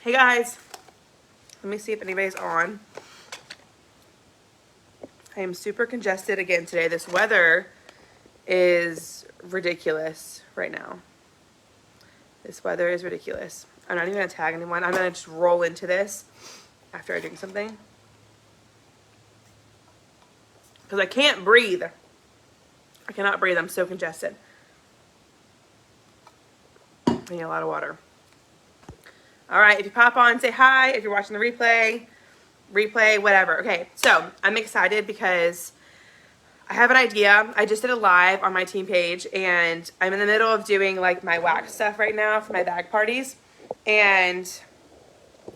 Hey guys, let me see if anybody's on. I am super congested again today. This weather is ridiculous right now. This weather is ridiculous. I'm not even gonna tag anyone. I'm gonna just roll into this after I drink something. Because I can't breathe. I cannot breathe, I'm so congested. I need a lot of water. All right, if you pop on, say hi. If you're watching the replay, whatever. Okay, so I'm excited because I have an idea. I just did a live on my team page, and I'm in the middle of doing like my wax stuff right now for my bag parties, and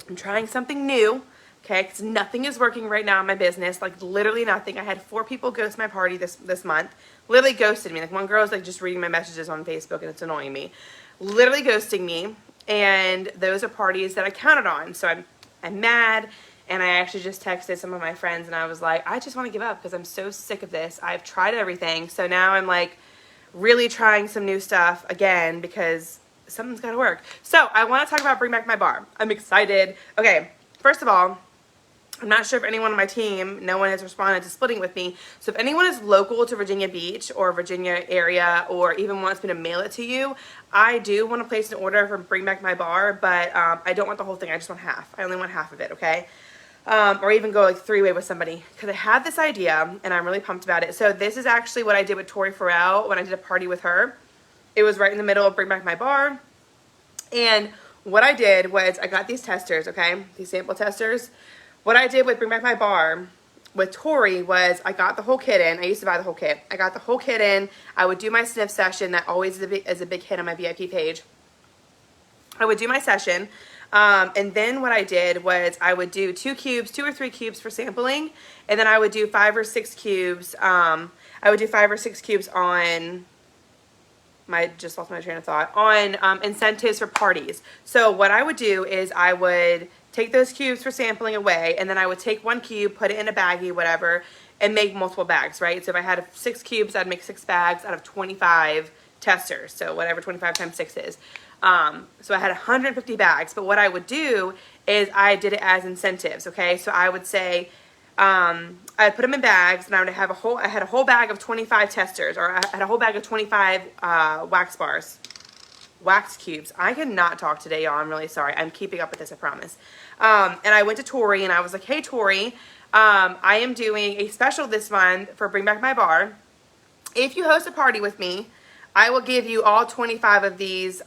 I'm trying something new. Okay, because nothing is working right now in my business, like literally nothing. I had 4 people ghost my party this month. Literally ghosted me. Like one girl's like just reading my messages on Facebook, and it's annoying me. Literally ghosting me. And those are parties that I counted on. So I'm mad, and I actually just texted some of my friends, and I was like, I just want to give up because I'm so sick of this. I've tried everything. So now I'm like really trying some new stuff again because something's got to work. So I want to talk about Bring Back My Bar. I'm excited. Okay, first of all, I'm not sure if anyone on my team, no one has responded to splitting with me. So if anyone is local to Virginia Beach or Virginia area or even wants me to mail it to you, I do want to place an order for Bring Back My Bar, but I don't want the whole thing. I just want half. I only want half of it, okay? Or even go like 3-way with somebody. Because I had this idea, and I'm really pumped about it. So this is actually what I did with Tori Farrell when I did a party with her. It was right in the middle of Bring Back My Bar. And what I did was I got these testers, okay? These sample testers. What I did with Bring Back My Bar with Tori was I got the whole kit in. I used to buy the whole kit. I got the whole kit in. I would do my sniff session. That always is a big hit on my VIP page. I would do my session. And then what I did was I would do 2 or 3 cubes for sampling. And then I would do 5 or 6 cubes. I would do 5 or 6 cubes on... just lost my train of thought. On incentives for parties. So what I would do is I would take those cubes for sampling away, and then I would take 1 cube, put it in a baggie, whatever, and make multiple bags, right? So if I had 6 cubes, I'd make 6 bags out of 25 testers. So whatever 25 times 6 is. So I had 150 bags. But what I would do is I did it as incentives, okay? So I would say, I'd put them in bags, and I would have I had a whole bag of 25 testers, or I had a whole bag of 25 wax cubes. I cannot talk today, y'all. I'm really sorry. I'm keeping up with this, I promise. And I went to Tori, and I was like, hey, Tori, I am doing a special this month for Bring Back My Bar. If you host a party with me, I will give you all 25 of these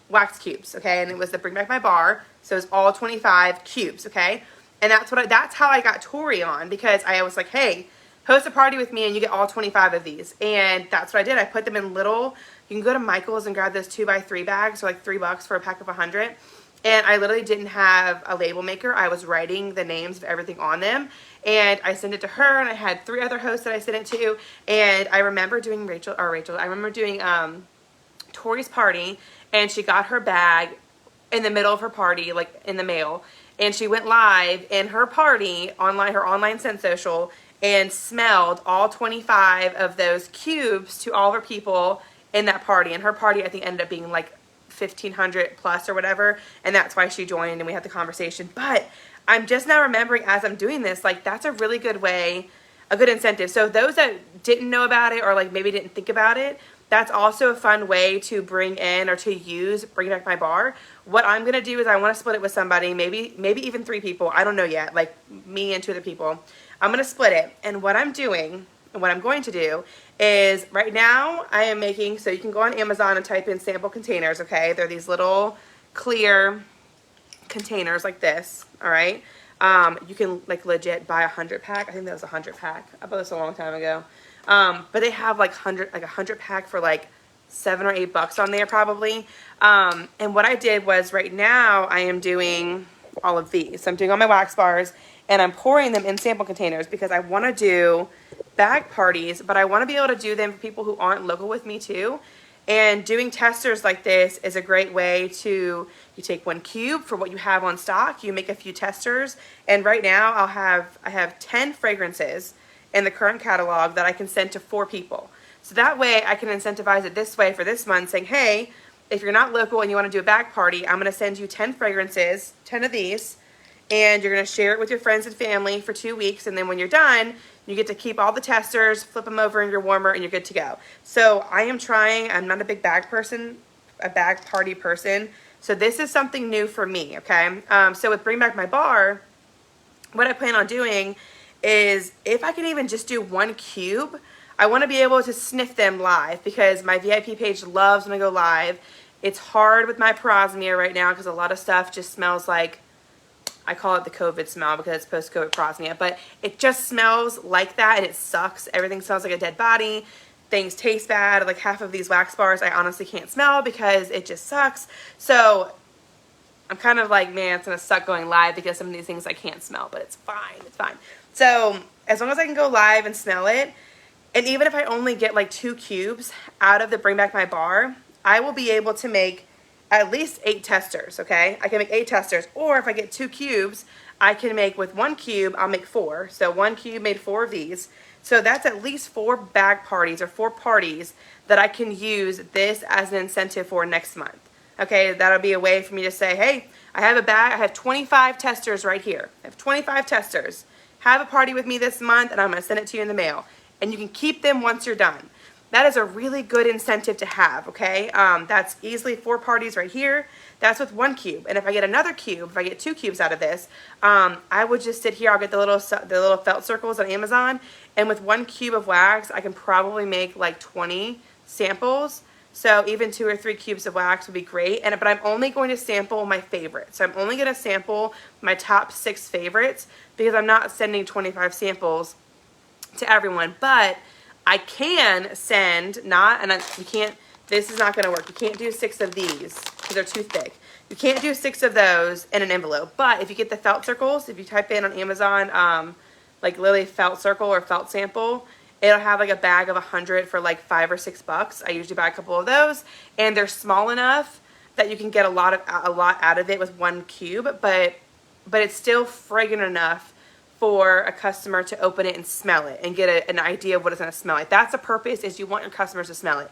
wax cubes, okay? And it was the Bring Back My Bar, so it's all 25 cubes, okay? And that's how I got Tori on, because I was like, hey, host a party with me and you get all 25 of these. And that's what I did. I put them in little, you can go to Michael's and grab those 2x3 bags for like $3 for a pack of 100. And I literally didn't have a label maker. I was writing the names of everything on them. And I sent it to her, and I had 3 other hosts that I sent it to. And I remember doing I remember doing Tori's party, and she got her bag in the middle of her party, like in the mail. And she went live in her party, her online scent social, and smelled all 25 of those cubes to all of her people in that party. And her party, I think, ended up being like 1,500 plus or whatever. And that's why she joined, and we had the conversation. But I'm just now remembering as I'm doing this, like that's a really good way, a good incentive. So those that didn't know about it or like maybe didn't think about it, that's also a fun way to bring in or to use Bring Back My Bar. What I'm going to do is I want to split it with somebody, maybe even 3 people. I don't know yet, like me and 2 other people. I'm going to split it. And what I'm doing, and what I'm going to do is right now I am making, so you can go on Amazon and type in sample containers, okay? They're these little clear containers like this, all right? You can like legit buy a 100 pack. I think that was a 100 pack. I bought this a long time ago. But they have like 100 pack for like $7 or $8 on there probably. And what I did was right now I am doing all of these. So I'm doing all my wax bars, and I'm pouring them in sample containers because I want to do bag parties, but I want to be able to do them for people who aren't local with me too. And doing testers like this is a great way to, you take 1 cube for what you have on stock, you make a few testers, and right now I have 10 fragrances in the current catalog that I can send to 4 people. So that way I can incentivize it this way for this month, saying, hey, if you're not local and you want to do a bag party, I'm going to send you 10 fragrances, 10 of these, and you're going to share it with your friends and family for 2 weeks. And then when you're done, you get to keep all the testers, flip them over in your warmer, and you're good to go. So I am trying. I'm not a big bag person, a bag party person. So this is something new for me, okay? So with Bring Back My Bar, what I plan on doing is if I can even just do 1 cube, I want to be able to sniff them live because my VIP page loves when I go live. It's hard with my parosmia right now because a lot of stuff just smells like, I call it the COVID smell because it's post-COVID parosmia, but it just smells like that and it sucks. Everything smells like a dead body. Things taste bad. Like half of these wax bars I honestly can't smell because it just sucks. So I'm kind of like, man, it's going to suck going live because some of these things I can't smell, but it's fine. It's fine. So as long as I can go live and smell it, and even if I only get like 2 cubes out of the Bring Back My Bar, I will be able to make at least 8 testers, okay? I can make 8 testers, or if I get 2 cubes, I can make with 1 cube, I'll make 4. So 1 cube made 4 of these. So that's at least 4 bag parties or 4 parties that I can use this as an incentive for next month. Okay, that'll be a way for me to say, hey, I have a bag, I have 25 testers right here. I have 25 testers. Have a party with me this month and I'm gonna send it to you in the mail. And you can keep them once you're done. That is a really good incentive to have, okay? That's easily 4 parties right here. That's with 1 cube. And if I get another cube, if I get 2 cubes out of this, I would just sit here. I'll get the little felt circles on Amazon. And with 1 cube of wax, I can probably make like 20 samples. So even 2 or 3 cubes of wax would be great. But I'm only going to sample my favorites. So I'm only going to sample my top 6 favorites because I'm not sending 25 samples to everyone. But I can send, you can't, this is not going to work. You can't do 6 of these because they're too thick. You can't do 6 of those in an envelope. But if you get the felt circles, if you type in on Amazon, like Lily felt circle or felt sample, it'll have like a bag of 100 for like $5 or $6. I usually buy a couple of those, and they're small enough that you can get a lot out of it with 1 cube, but it's still fragrant enough for a customer to open it and smell it and get an idea of what it's going to smell like. That's the purpose, is you want your customers to smell it.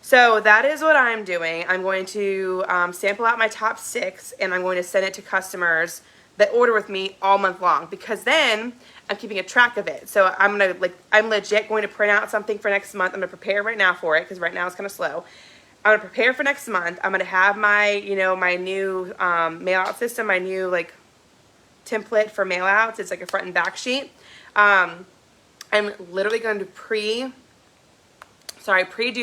So that is what I'm doing. I'm going to sample out my top 6, and I'm going to send it to customers that order with me all month long, because then I'm keeping a track of it. So I'm legit going to print out something for next month. I'm going to prepare right now for it because right now it's kind of slow. I'm going to prepare for next month. I'm going to have my, my new mail out system, my new like template for mail outs. It's like a front and back sheet. I'm literally going to pre-do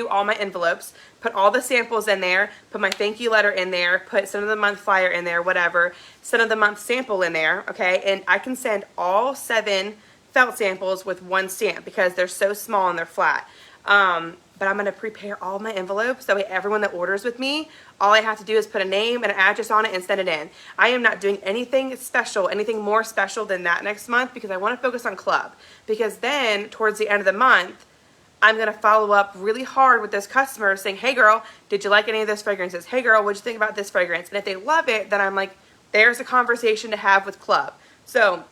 all my envelopes, put all the samples in there, put my thank you letter in there, put Scent of the Month flyer in there, whatever, Scent of the Month sample in there, okay? And I can send all 7 felt samples with 1 stamp because they're so small and they're flat. But I'm going to prepare all my envelopes. That way everyone that orders with me, all I have to do is put a name and an address on it and send it in. I am not doing anything special, anything more special than that next month, because I want to focus on club. Because then, towards the end of the month, I'm going to follow up really hard with those customers saying, hey girl, did you like any of those fragrances? Hey girl, what'd you think about this fragrance? And if they love it, then I'm like, there's a conversation to have with club. So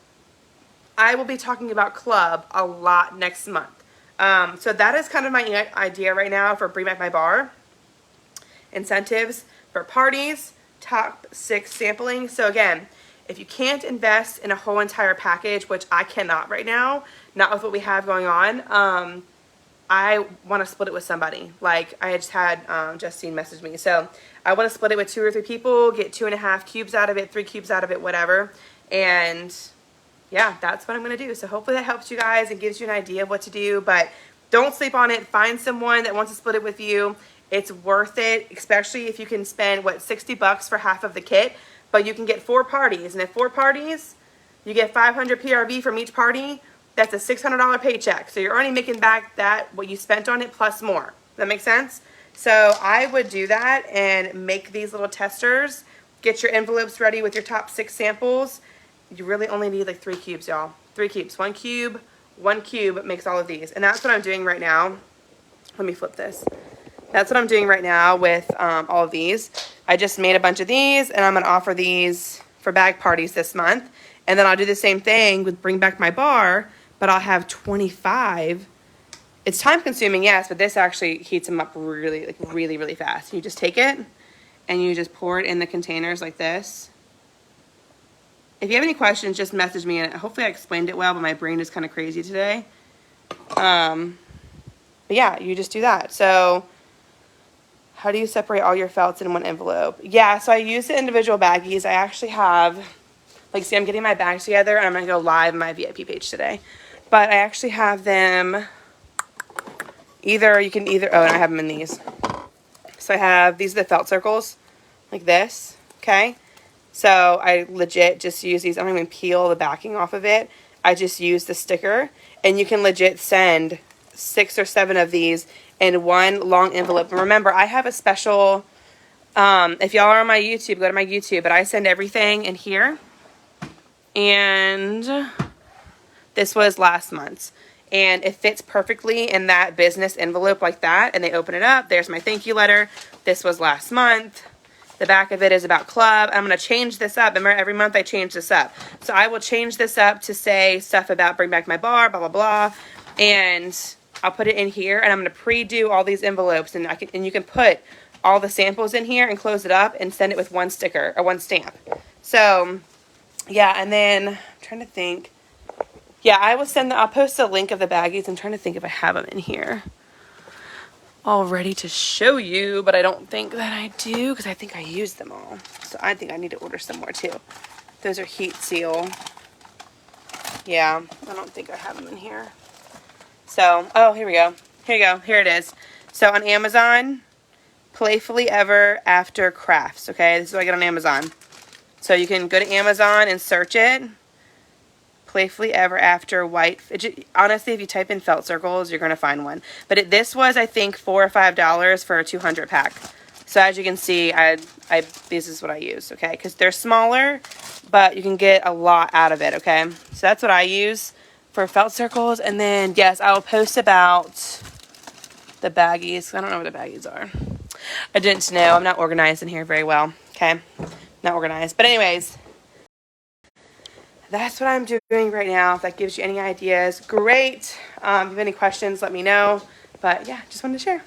I will be talking about club a lot next month. So that is kind of my idea right now for Bring Back My Bar. Incentives for parties, top 6 sampling. So again, if you can't invest in a whole entire package, which I cannot right now, not with what we have going on, I want to split it with somebody. Like I just had Justine message me. So I want to split it with 2 or 3 people, get 2.5 cubes out of it, 3 cubes out of it, whatever. And yeah, that's what I'm going to do. So hopefully that helps you guys and gives you an idea of what to do. But don't sleep on it. Find someone that wants to split it with you. It's worth it, especially if you can spend, $60 for half of the kit. But you can get 4 parties. And if 4 parties, you get 500 PRV from each party. That's a $600 paycheck. So you're already making back what you spent on it plus more. Does that make sense? So I would do that and make these little testers. Get your envelopes ready with your top 6 samples. You really only need like 3 cubes, y'all. 3 cubes. 1 cube, 1 cube makes all of these. And that's what I'm doing right now. Let me flip this. That's what I'm doing right now with all of these. I just made a bunch of these, and I'm going to offer these for bag parties this month. And then I'll do the same thing with Bring Back My Bar, but I'll have 25. It's time consuming, yes, but this actually heats them up really, really fast. You just take it, and you just pour it in the containers like this. If you have any questions, just message me, and hopefully I explained it well, but my brain is kind of crazy today. But yeah, you just do that. So how do you separate all your felts in one envelope? Yeah, so I use the individual baggies. I actually have, like, see, I'm getting my bags together, and I'm going to go live on my VIP page today. But I actually have them you can either, oh, and I have them in these. So I have, these are the felt circles, like this, okay? So I legit just use these. I don't even peel the backing off of it. I just use the sticker, and you can legit send 6 or 7 of these in one long envelope. And remember, I have a special, if y'all are on my YouTube, go to my YouTube, but I send everything in here. And this was last month's. And it fits perfectly in that business envelope like that. And they open it up. There's my thank you letter. This was last month. The back of it is about club. I'm going to change this up. Remember, every month I change this up. So I will change this up to say stuff about bring back my bar, blah, blah, blah. And I'll put it in here. And I'm going to pre-do all these envelopes. And you can put all the samples in here and close it up and send it with one sticker or one stamp. So, yeah. And then I'm trying to think. Yeah, I'll post a link of the baggies. I'm trying to think if I have them in here all ready to show you, but I don't think that I do because I think I used them all. So I think I need to order some more too. Those are heat seal. Yeah, I don't think I have them in here. So, oh, here we go. Here you go. Here it is. So on Amazon, Playfully Ever After Crafts. Okay, this is what I get on Amazon. So you can go to Amazon and search it. Playfully Ever After white. Honestly, if you type in felt circles, you're going to find one. But this was, I think, $4 or $5 for a 200 pack. So as you can see, this is what I use, okay? Because they're smaller, but you can get a lot out of it, okay? So that's what I use for felt circles. And then, yes, I will post about the baggies. I don't know what the baggies are. I didn't know. I'm not organized in here very well, okay? Not organized. But anyways, that's what I'm doing right now. If that gives you any ideas, great. If you have any questions, let me know. But yeah, just wanted to share.